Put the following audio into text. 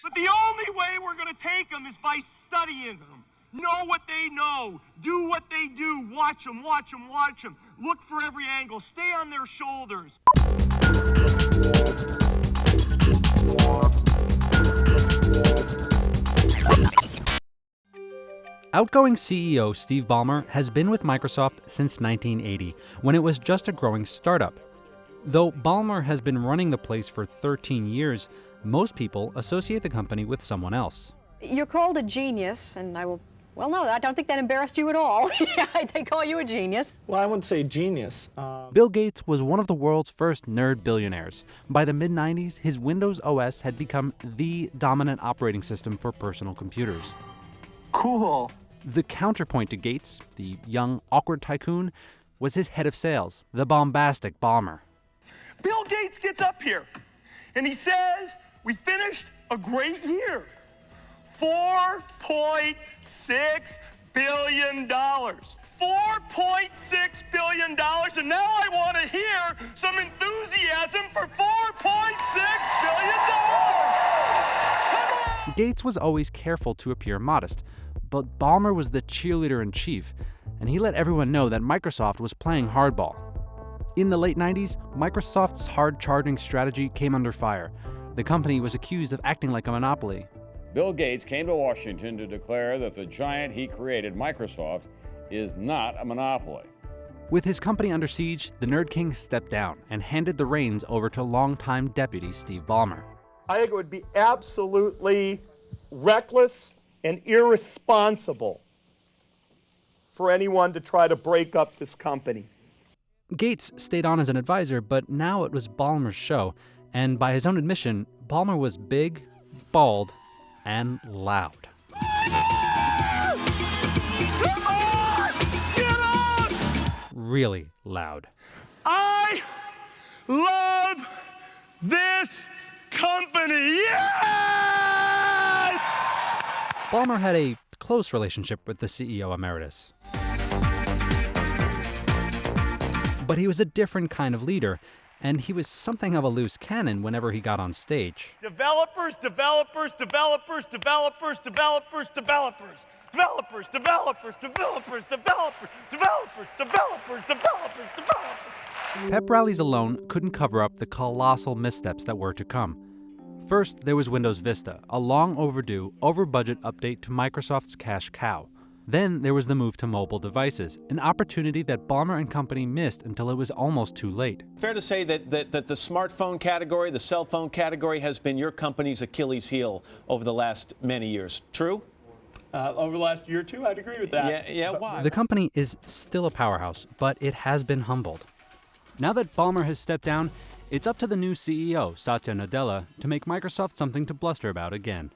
But the only way we're going to take them is by studying them. Know what they know. Do what they do. Watch them, watch them, watch them. Look for every angle. Stay on their shoulders. Outgoing CEO Steve Ballmer has been with Microsoft since 1980, when it was just a growing startup. Though Ballmer has been running the place for 13 years, most people associate the company with someone else. You're called a genius, and well, no, I don't think that embarrassed you at all. They call you a genius. Well, I wouldn't say genius. Bill Gates was one of the world's first nerd billionaires. By the mid-90s, his Windows OS had become the dominant operating system for personal computers. Cool. The counterpoint to Gates, the young, awkward tycoon, was his head of sales, the bombastic Ballmer. Bill Gates gets up here, and he says, we finished a great year. $4.6 billion. $4.6 billion, and now I want to hear some enthusiasm for $4.6 billion. Come on! Gates was always careful to appear modest, but Ballmer was the cheerleader-in-chief, and he let everyone know that Microsoft was playing hardball. In the late 90s, Microsoft's hard-charging strategy came under fire. The company was accused of acting like a monopoly. Bill Gates came to Washington to declare that the giant he created, Microsoft, is not a monopoly. With his company under siege, the Nerd King stepped down and handed the reins over to longtime deputy Steve Ballmer. I think it would be absolutely reckless and irresponsible for anyone to try to break up this company. Gates stayed on as an advisor, but now it was Ballmer's show, and by his own admission, Ballmer was big, bald, and loud. Really loud. I love this company. Yes! Ballmer had a close relationship with the CEO emeritus. But he was a different kind of leader, and he was something of a loose cannon whenever he got on stage. Developers, developers, developers, developers, developers, developers. Developers, developers, developers, developers, developers, developers, developers, developers. Pep rallies alone couldn't cover up the colossal missteps that were to come. First, there was Windows Vista, a long overdue, over-budget update to Microsoft's cash cow. Then there was the move to mobile devices, an opportunity that Ballmer and company missed until it was almost too late. Fair to say that the smartphone category, the cell phone category, has been your company's Achilles heel over the last many years. True? Over the last year or two, I'd agree with that. Yeah, why? The company is still a powerhouse, but it has been humbled. Now that Ballmer has stepped down, it's up to the new CEO, Satya Nadella, to make Microsoft something to bluster about again.